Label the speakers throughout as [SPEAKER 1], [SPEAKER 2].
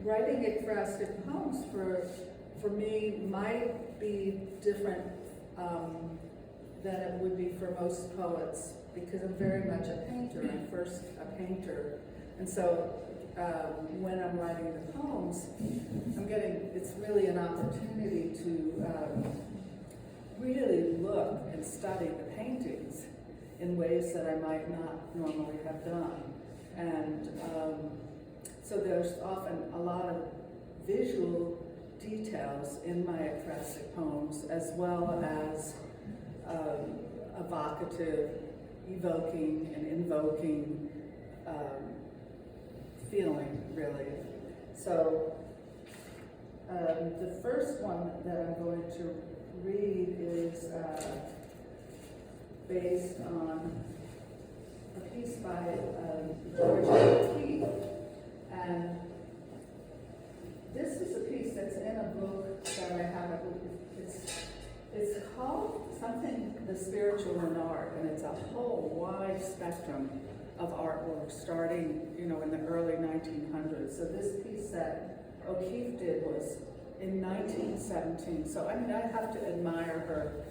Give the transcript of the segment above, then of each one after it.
[SPEAKER 1] writing ekphrastic poems for me might be different than it would be for most poets, because I'm very much a painter. I'm first a painter, and so when I'm writing the poems, it's really an opportunity to really look and study the paintings in ways that I might not normally have done. And so there's often a lot of visual details in my ekphrastic poems, as well as evocative, evoking and invoking feeling, really. So the first one that I'm going to read is based on a piece by Arschille Gorky, and this is a piece that's in a book that I have. It's called something, The Spiritual in Art, and it's a whole wide spectrum of artwork starting, in the early 1900s. So this piece that O'Keeffe did was in 1917. So I have to admire her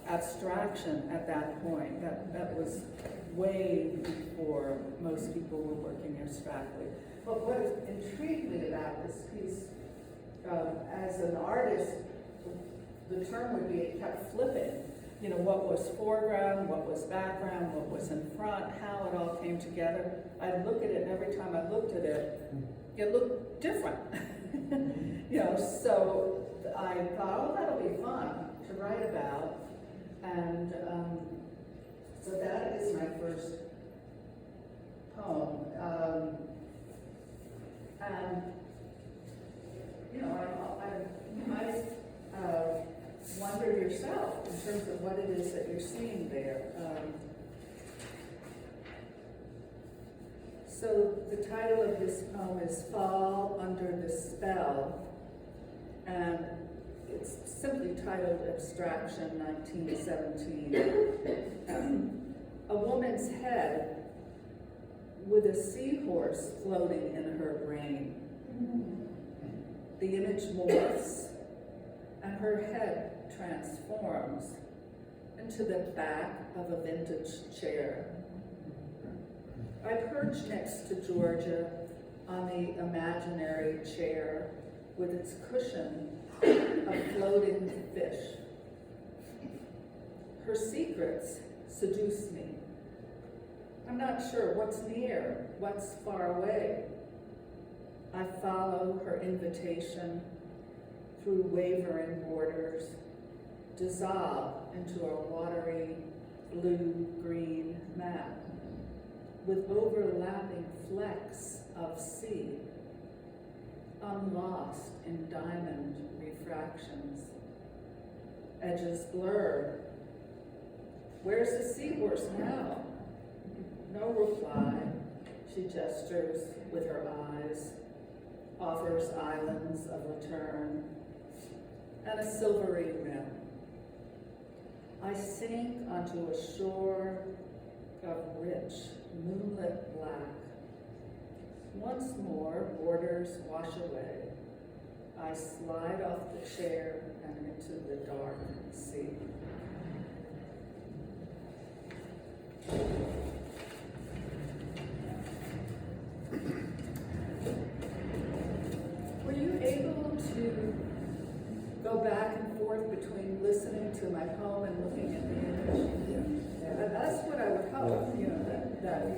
[SPEAKER 1] abstraction at that point. That was way before most people were working abstractly. But what intrigued me about this piece, as an artist, the term would be it kept flipping. What was foreground, what was background, what was in front, how it all came together. I'd look at it, and every time I looked at it, it looked different. So I thought, that'll be fun to write about. And so that is my first poem. And, you might wonder yourself in terms of what it is that you're seeing there. So the title of this poem is Fall Under the Spell, and it's simply titled Abstraction 1917. A woman's head with a seahorse floating in her brain. The image morphs, and her head transforms into the back of a vintage chair. I perch next to Georgia on the imaginary chair with its cushion of floating fish. Her secrets seduce me. I'm not sure what's near, what's far away. I follow her invitation through wavering borders, dissolve into a watery blue-green map with overlapping flecks of sea. I'm lost in diamond refractions. Edges blur. Where's the seahorse now? No reply. She gestures with her eyes, offers islands of return, and a silvery rim. I sink onto a shore of rich, moonlit black. Once more, borders wash away. I slide off the chair and into the dark sea. Were you able to go back and forth between listening to my poem and looking at the image? Yeah. That's what I would hope, that we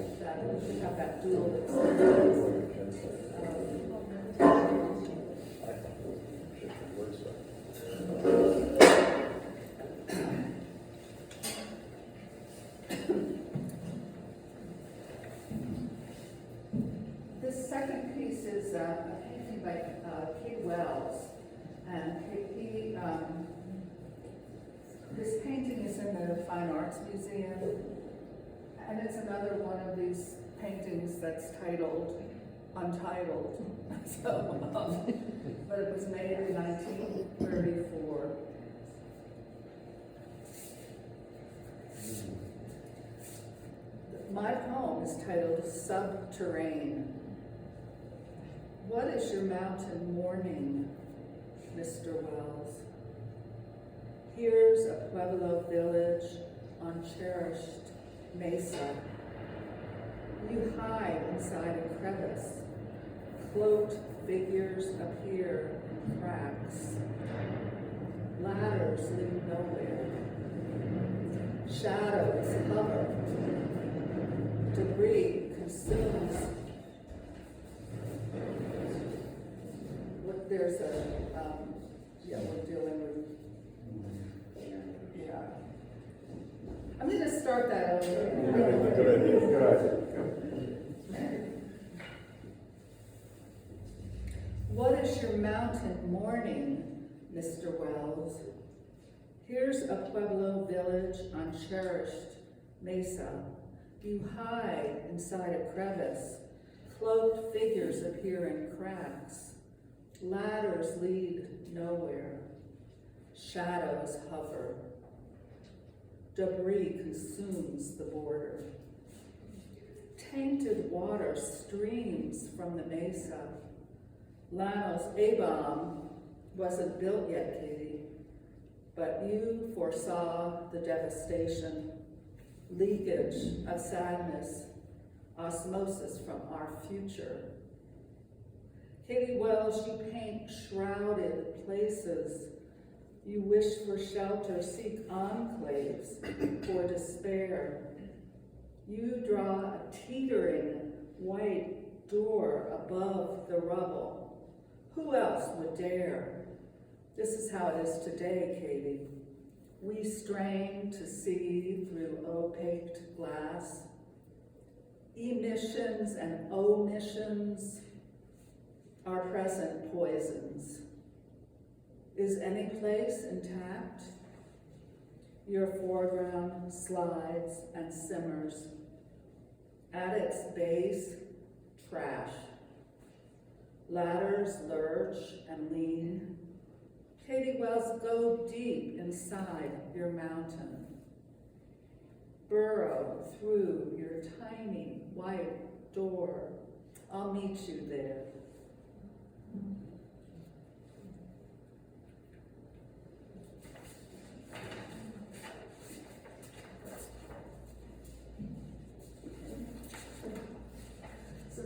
[SPEAKER 1] have that dual experience. This second piece is a painting by Wells, and this painting is in the Fine Arts Museum, and it's another one of these paintings that's titled Untitled. But it was made in 1934. My poem is titled Subterrane. What is your mountain mourning, Mr. Wells? Here's a Pueblo village on cherished mesa. You hide inside a crevice. Cloaked figures appear in cracks. Ladders lead nowhere. Shadows hover. Debris consumes. There's a, we're dealing with, yeah. I'm going to start that over.
[SPEAKER 2] Good idea.
[SPEAKER 1] What is your mountain mourning, Mr. Wells? Here's a Pueblo village on cherished mesa. You hide inside a crevice. Cloaked figures appear in cracks. Ladders lead nowhere. Shadows hover. Debris consumes the border. Tainted water streams from the mesa. Lano's A-bomb wasn't built yet, Katie, but you foresaw the devastation, leakage of sadness, osmosis from our future. Katie Wells, you paint shrouded places. You wish for shelter, seek enclaves for despair. You draw a teetering white door above the rubble. Who else would dare? This is how it is today, Katie. We strain to see through opaque glass. Emissions and omissions are present poisons. Is any place intact? Your foreground slides and simmers. At its base, trash. Ladders lurch and lean. Katie Wells, go deep inside your mountain. Burrow through your tiny white door. I'll meet you there. So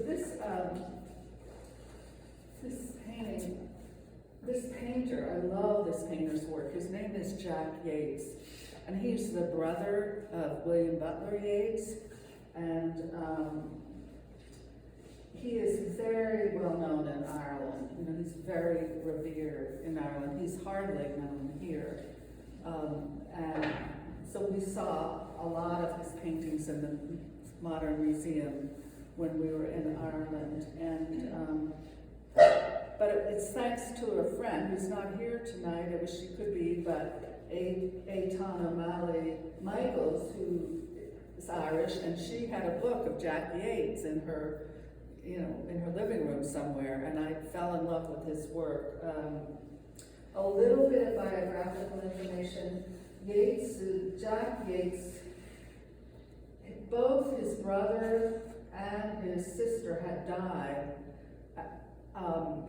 [SPEAKER 1] this painter, I love this painter's work. His name is Jack Yates, and he's the brother of William Butler Yeats, and he is very well known in Ireland. You know, he's very revered in Ireland. He's hardly known here. And so we saw a lot of his paintings in the Modern Museum when we were in Ireland. And but it's thanks to a friend who's not here tonight. I wish she could be, but Aitan O'Malley Michaels, who is Irish, and she had a book of Jack Yates in her, in her living room somewhere, and I fell in love with his work. A little bit of biographical information. Jack Yates, both his brother and his sister had died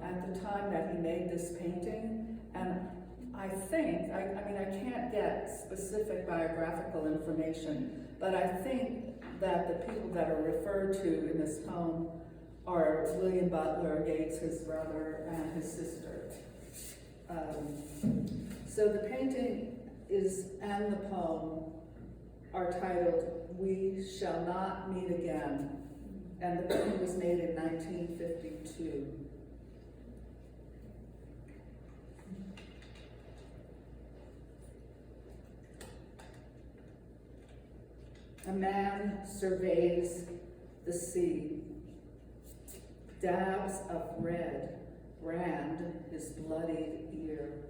[SPEAKER 1] at the time that he made this painting, and I think, I can't get specific biographical information, but I think that the people that are referred to in this poem are William Butler Yeats, his brother, and his sister. So the painting and the poem are titled "We Shall Not Meet Again," and the painting was made in 1952. A man surveys the sea. Dabs of red brand his bloodied ear.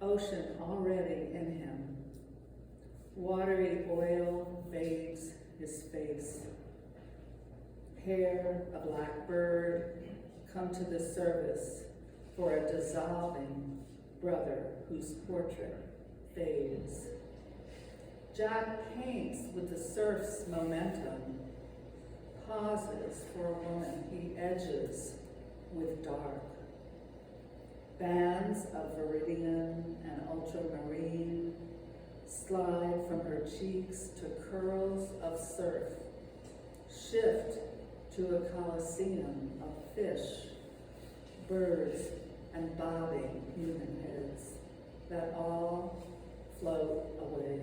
[SPEAKER 1] Ocean already in him. Watery oil bathes his face. Hair, a black bird, come to the service for a dissolving brother whose portrait fades. Jack paints with the surf's momentum, pauses for a woman he edges, with dark. Bands of viridian and ultramarine slide from her cheeks to curls of surf, shift to a coliseum of fish, birds, and bobbing human heads that all float away.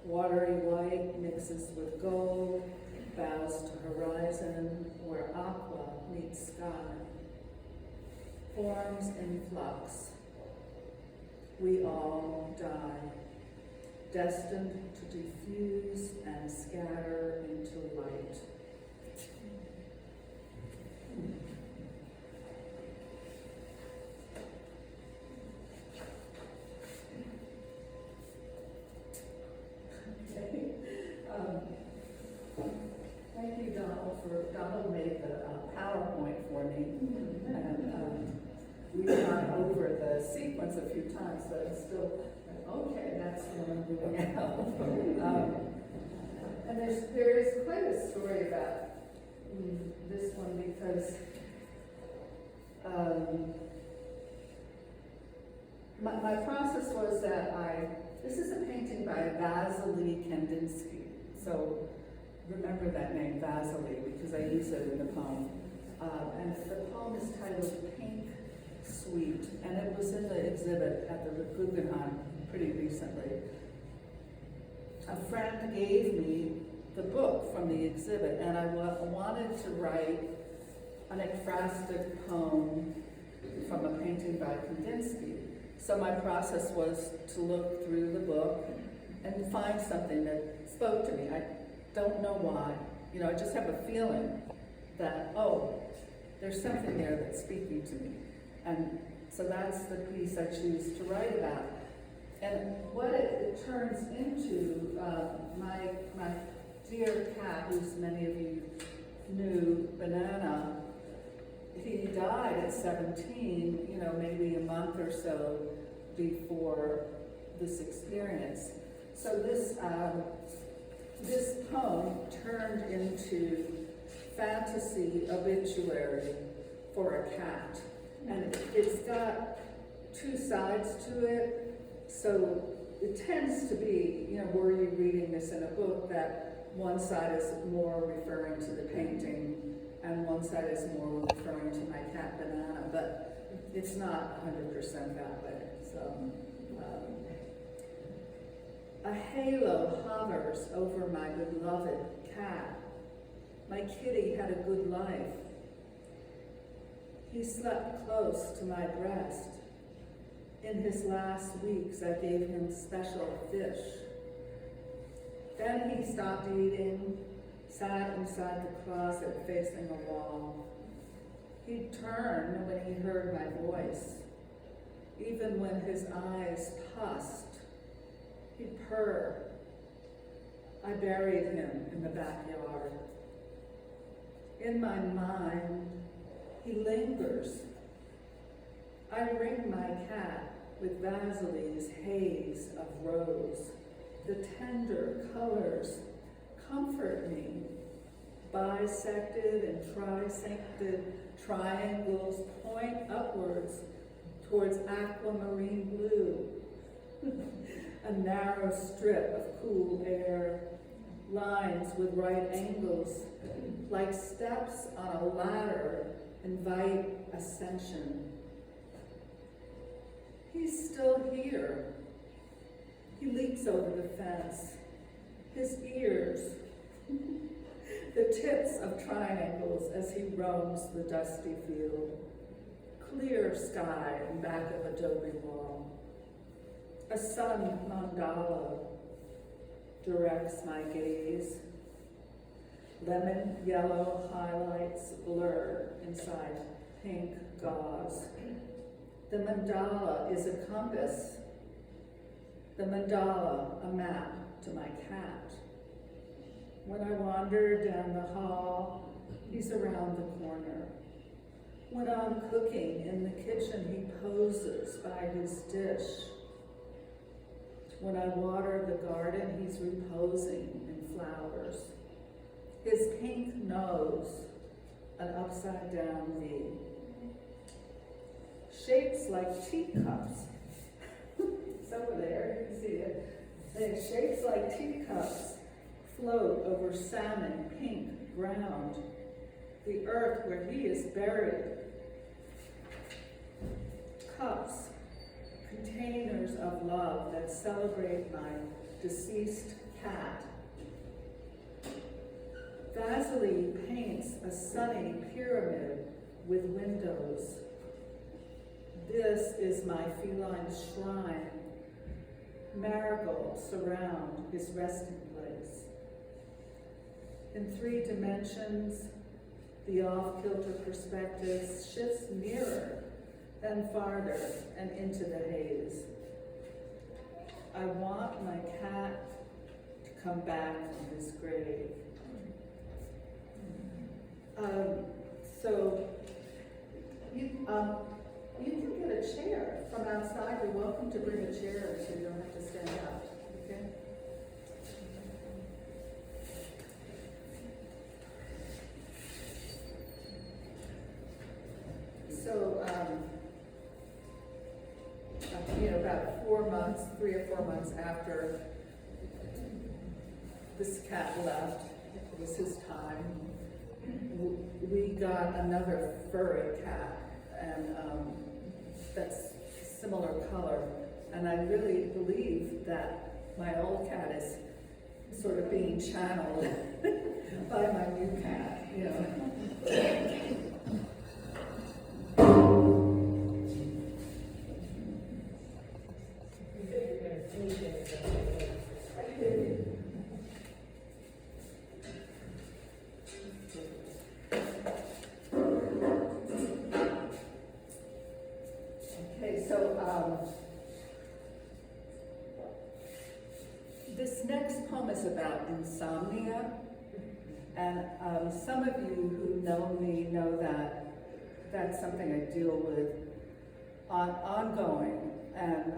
[SPEAKER 1] Watery white mixes with gold, bows to horizon where aqua meets sky. Forms in flux. We all die, destined to diffuse and scatter into light. Thank you, Donald made the PowerPoint for me. And we've gone over the sequence a few times, but it's still, okay, that's what I'm doing now. And there is quite a story about this one because my process was that this is a painting by Vasily Kandinsky. So remember that name, Vasily, because I use it in the poem. And the poem is titled Pink Sweet, and it was in the exhibit at the Guggenheim pretty recently. A friend gave me the book from the exhibit, and I wanted to write an ekphrastic poem from a painting by Kandinsky. So my process was to look through the book and find something that spoke to me. I don't know why. I just have a feeling that, there's something there that's speaking to me. And so that's the piece I choose to write about. And what it turns into, my dear cat, who's many of you knew, Banana, he died at 17, maybe a month or so before this experience. So this poem turned into fantasy obituary for a cat. And it's got two sides to it. So it tends to be, were you reading this in a book, that one side is more referring to the painting and one side is more referring to my cat Banana, but it's not 100% that way. So, a halo hovers over my beloved cat. My kitty had a good life. He slept close to my breast. In his last weeks, I gave him special fish. Then he stopped eating, sat inside the closet facing a wall. He'd turn when he heard my voice. Even when his eyes pussed, he'd purr. I buried him in the backyard. In my mind, he lingers. I ring my cat with Vasily's haze of rose. The tender colors comfort me. Bisected and trisected triangles point upwards towards aquamarine blue. A narrow strip of cool air, lines with right angles, like steps on a ladder, invite ascension. He's still here. He leaps over the fence. His ears, the tips of triangles as he roams the dusty field. Clear sky in back of adobe wall. A sun mandala directs my gaze. Lemon yellow highlights blur inside pink gauze. The mandala is a compass. The mandala, a map to my cat. When I wander down the hall, he's around the corner. When I'm cooking in the kitchen, he poses by his dish. When I water the garden, he's reposing in flowers. His pink nose an upside down V. Shapes like teacups. It's over there, you can see it. They shapes like teacups float over salmon pink ground, the earth where he is buried. Cups, containers of love that celebrate my deceased cat. Vasily paints a sunny pyramid with windows. This is my feline shrine. Marigolds surround his resting place. In 3 dimensions, the off-kilter perspective shifts nearer, then farther, and into the haze. I want my cat to come back from his grave. So you can get a chair from outside. You're welcome to bring a chair so you don't have to stand up, okay? So, about 4 months, 3 or 4 months after this cat left, it was his time, we got another furry cat, and that's similar color. And I really believe that my old cat is sort of being channeled by my new cat, you know. This next poem is about insomnia, and some of you who know me know that that's something I deal with ongoing, and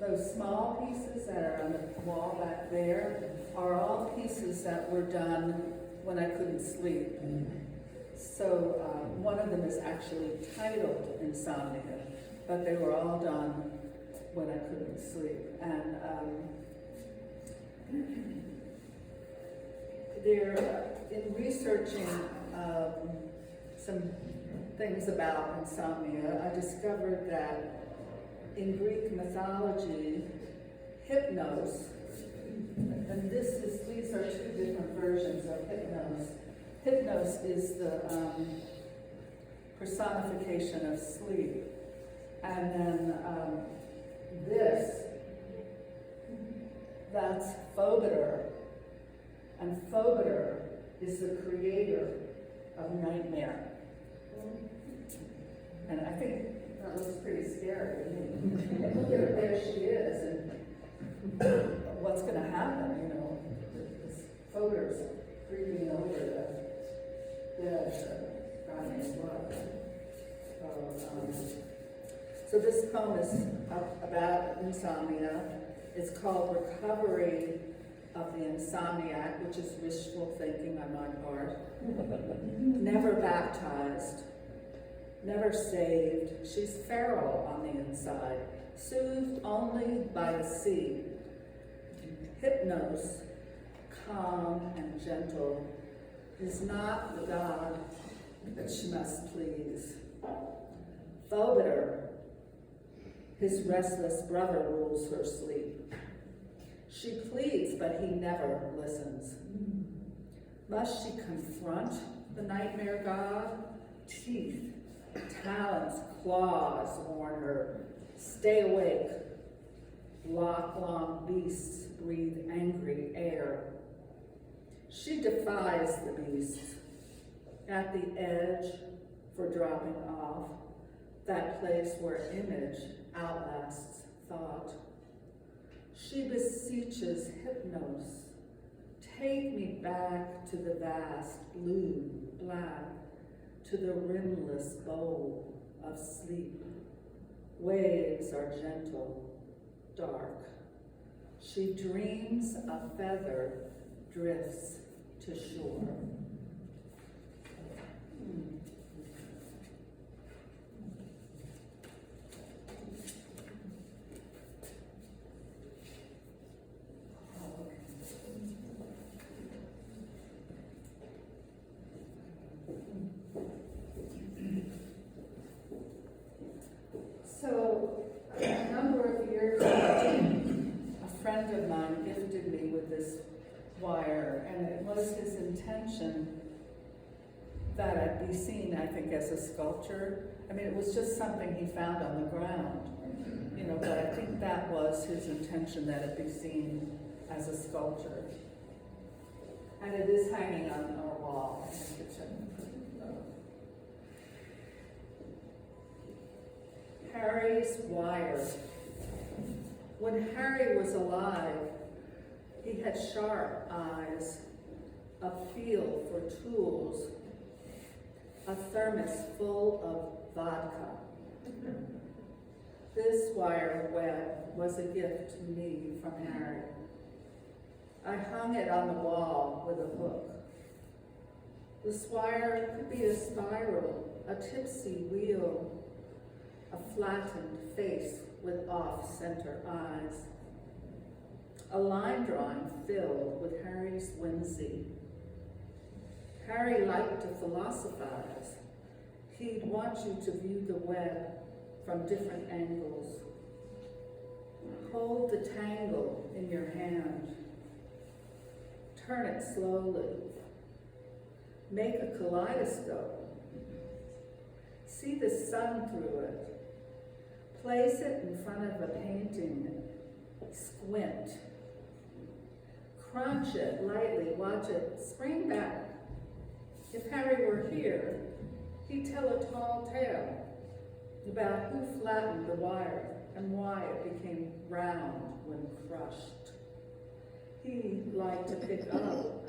[SPEAKER 1] those small pieces that are on the wall back there are all pieces that were done when I couldn't sleep. So one of them is actually titled Insomnia, but they were all done when I couldn't sleep. And in researching some things about insomnia, I discovered that in Greek mythology, Hypnos, and these are 2 different versions of Hypnos. Hypnos is the personification of sleep. And then that's Phobiter. And Phobiter is the creator of nightmare. And I think that looks pretty scary to me. Look at her, there she is, and what's going to happen, you know? This Phobiter's creeping over the God's blood. So this poem is about insomnia. It's called Recovery of the Insomniac, which is wishful thinking on my part. Never baptized, never saved. She's feral on the inside, soothed only by the sea. Hypnos, calm and gentle, is not the god that she must please. Phobiter, his restless brother, rules her sleep. She pleads, but he never listens. Must she confront the nightmare god? Teeth, talons, claws warn her. Stay awake. Block-long beasts breathe angry air. She defies the beasts. At the edge for dropping off, that place where image outlasts thought. She beseeches Hypnos, take me back to the vast blue, black, to the rimless bowl of sleep. Waves are gentle, dark. She dreams a feather drifts to shore. was his intention that it be seen, I think, as a sculpture. I mean, it was just something he found on the ground, you know, but I think that was his intention, that it be seen as a sculpture. And it is hanging on our wall in the kitchen. Harry's wire. When Harry was alive, he had sharp eyes, a feel for tools, a thermos full of vodka. This wire web was a gift to me from Harry. I hung it on the wall with a hook. This wire could be a spiral, a tipsy wheel, a flattened face with off-center eyes, a line drawing filled with Harry's whimsy. Harry liked to philosophize. He'd want you to view the web from different angles. Hold the tangle in your hand. Turn it slowly. Make a kaleidoscope. See the sun through it. Place it in front of a painting. Squint. Crunch it lightly. Watch it spring back. If Harry were here, he'd tell a tall tale about who flattened the wire and why it became round when crushed. He liked to pick up.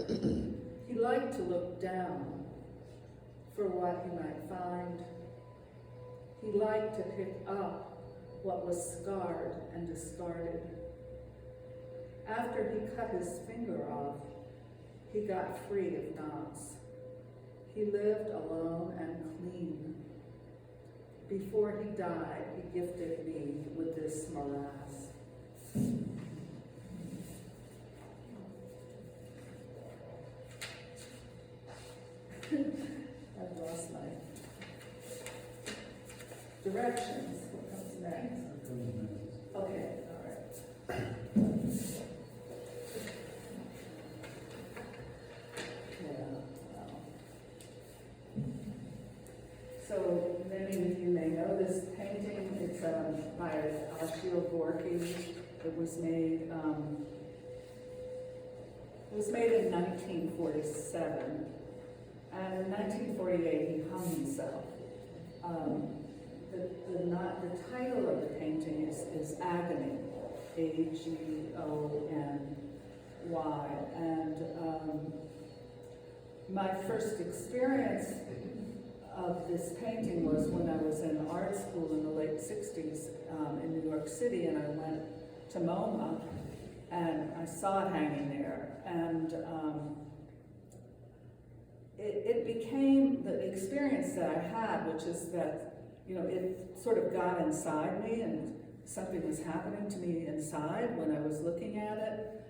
[SPEAKER 1] He liked to look down for what he might find. He liked to pick up what was scarred and discarded. After he cut his finger off, he got free of knots. He lived alone and clean. Before he died, he gifted me with this morass. I've lost my directions. What comes next? Okay, all right. So many of you may know this painting. It's by Arschille Gorky. It was made in 1947, and in 1948 he hung himself. The title of the painting is AGONY, A-G-O-N-Y, and my first experience of this painting was when I was in art school in the late 60s in New York City, and I went to MoMA, and I saw it hanging there, and it became the experience that I had, which is that, you know, it sort of got inside me, and something was happening to me inside when I was looking at it.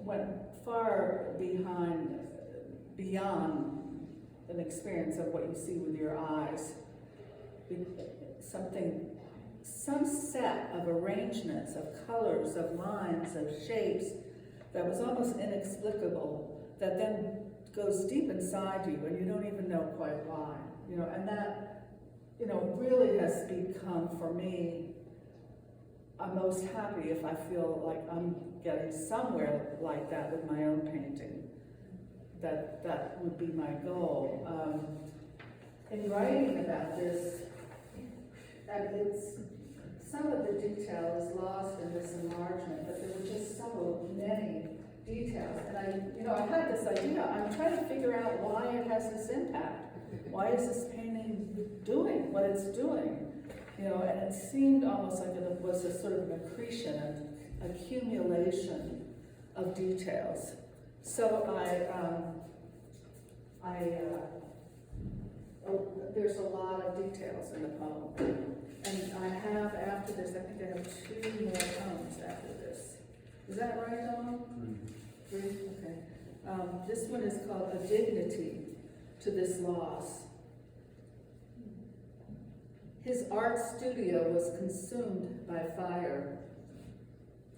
[SPEAKER 1] Went far beyond an experience of what you see with your eyes. Some set of arrangements, of colors, of lines, of shapes that was almost inexplicable, that then goes deep inside you and you don't even know quite why. You know, and that, you know, really has become for me, I'm most happy if I feel like I'm getting somewhere like that with my own painting. That would be my goal. In writing about this, some of the detail is lost in this enlargement, but there were just so many details. And I had this idea. I'm trying to figure out why it has this impact. Why is this painting doing what it's doing? You know, and it seemed almost like it was a sort of an accretion, an accumulation of details. So there's a lot of details in the poem. And I have, after this, I think I have 2 more poems after this. Is that right, Donald? 3? Okay. This one is called A Dignity to This Loss. His art studio was consumed by fire.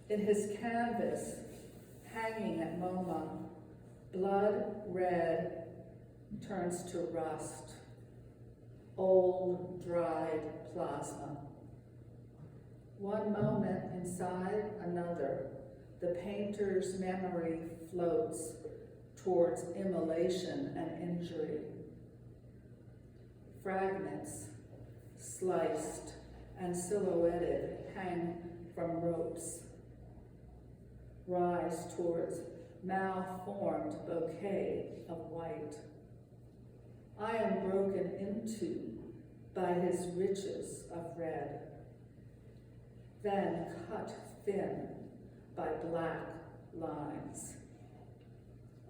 [SPEAKER 1] In his canvas, hanging at MoMA, blood red turns to rust, old dried plasma. One moment inside another, the painter's memory floats towards immolation and injury. Fragments, sliced and silhouetted, hang from ropes, rise towards malformed bouquet of white. I am broken into by his riches of red, then cut thin by black lines.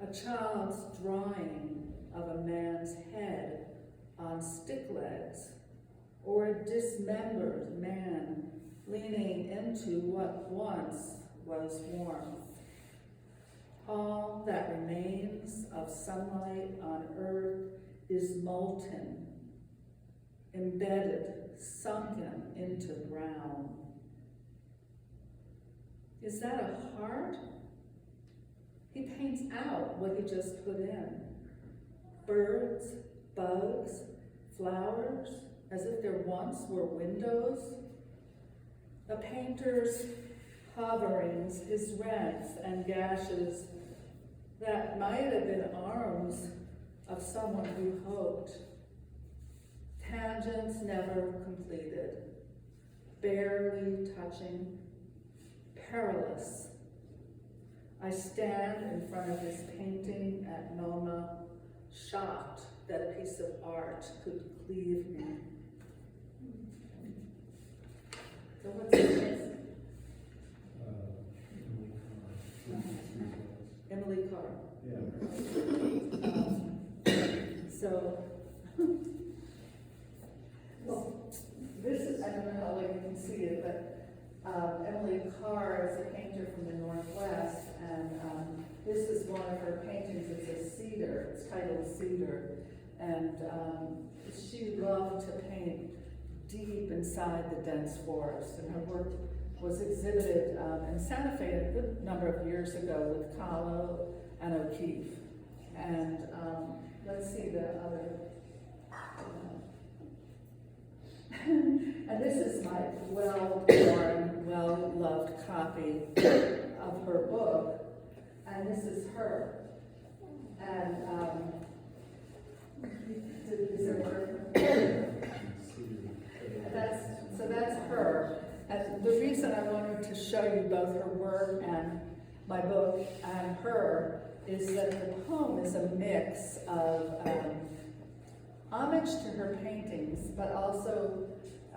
[SPEAKER 1] A child's drawing of a man's head on stick legs, or a dismembered man leaning into what once was warmth. All that remains of sunlight on earth is molten, embedded, sunken into brown. Is that a heart? He paints out what he just put in. Birds, bugs, flowers, as if there once were windows. A painter's hoverings, his rents and gashes that might have been arms of someone who hoped. Tangents never completed, barely touching, perilous. I stand in front of his painting at MoMA, shocked that a piece of art could cleave me. So what's this? Emily Carr.
[SPEAKER 2] Yeah.
[SPEAKER 1] So, well, this is, I don't know how well you can see it, but Emily Carr is a painter from the Northwest, and this is one of her paintings. It's a cedar, it's titled Cedar, and she loved to paint deep inside the dense forest, and her work was exhibited in Santa Fe a good number of years ago with Kahlo and O'Keeffe. And let's see the other. And this is my well-worn, well-loved copy of her book, and this is her. And is there a word? That's her. And the reason I wanted to show you both her work and my book and her is that the poem is a mix of homage to her paintings, but also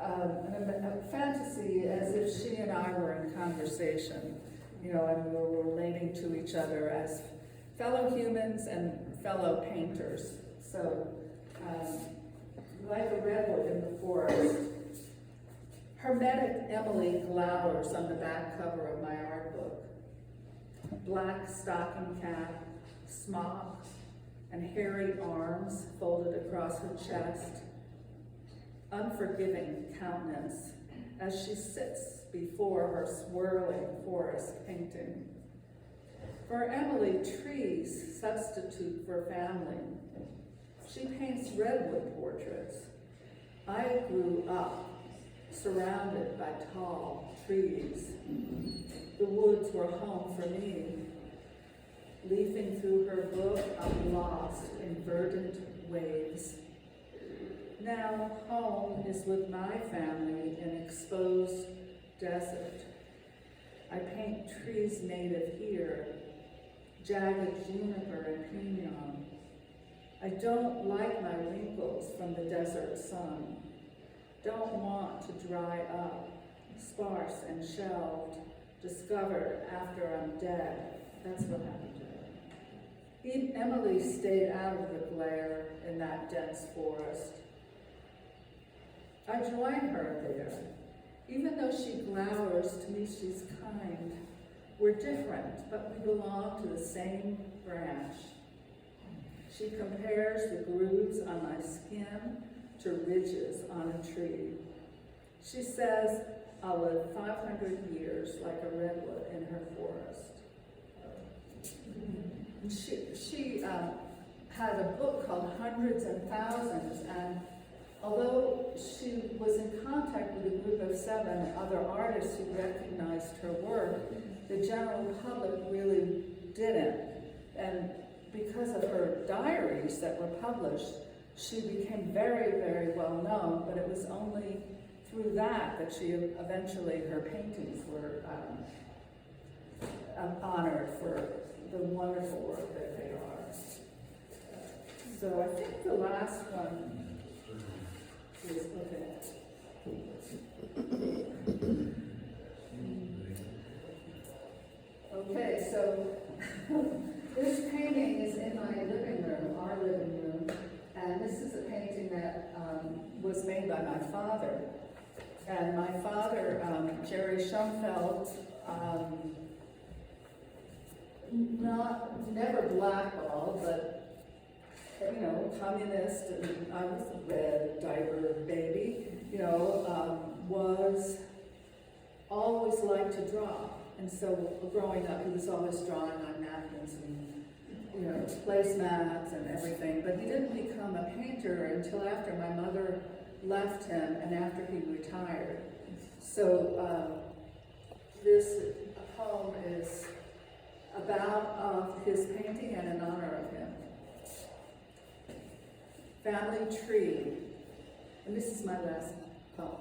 [SPEAKER 1] a fantasy as if she and I were in conversation, you know, and we were relating to each other as fellow humans and fellow painters. So, like a redwood in the forest, hermetic Emily glowers on the back cover of my art book. Black stocking cap, smock, and hairy arms folded across her chest. Unforgiving countenance as she sits before her swirling forest painting. For Emily, trees substitute for family. She paints redwood portraits. I grew up surrounded by tall trees. The woods were home for me. Leafing through her book, I'm lost in verdant waves. Now home is with my family in exposed desert. I paint trees native here, jagged juniper and pinon. I don't like my wrinkles from the desert sun. Don't want to dry up, sparse and shelved, discovered after I'm dead. That's what happened to her. Emily stayed out of the glare in that dense forest. I join her there. Even though she glowers, to me she's kind. We're different, but we belong to the same branch. She compares the grooves on my skin to ridges on a tree. She says, I'll live 500 years like a redwood in her forest. And she had a book called Hundreds and Thousands, and although she was in contact with a group of 7 other artists who recognized her work, the general public really didn't. And because of her diaries that were published, she became very, very well known, but it was only through that she eventually, her paintings were honored for the wonderful work that they are. So I think the last one is, okay, so this painting is in my living room, our living room, and this is a painting that was made by my father. And my father, Jane Shoenfeld, never blackballed, but you know, communist, and I was a red diaper baby, you know, was always liked to draw. And so growing up, he was always drawing on napkins and, you know, placemats and everything. But he didn't become a painter until after my mother left him and after he retired. So this poem is about his painting and in honor of him. Family tree, and this is my last poem.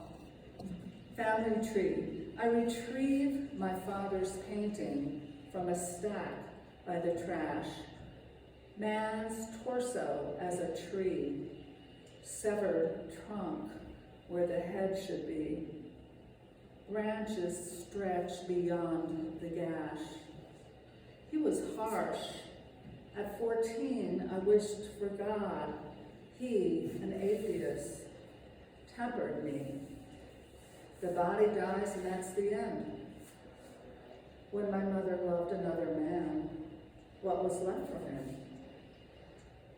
[SPEAKER 1] Family tree. I retrieve my father's painting from a stack by the trash. Man's torso as a tree, severed trunk where the head should be. Branches stretch beyond the gash. He was harsh. At 14, I wished for God. He, an atheist, tempered me. The body dies and that's the end. When my mother loved another man, what was left for him?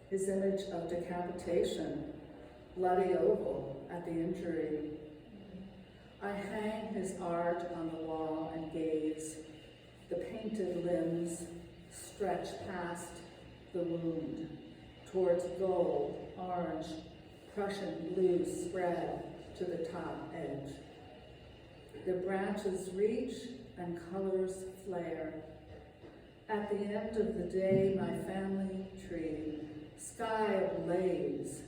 [SPEAKER 1] His image of decapitation, bloody oval at the injury. I hang his art on the wall and gaze. The painted limbs stretch past the wound, towards gold, orange, Prussian blue spread to the top edge. The branches reach and colors flare. At the end of the day, my family tree, sky ablaze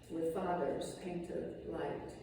[SPEAKER 1] with father's painted light.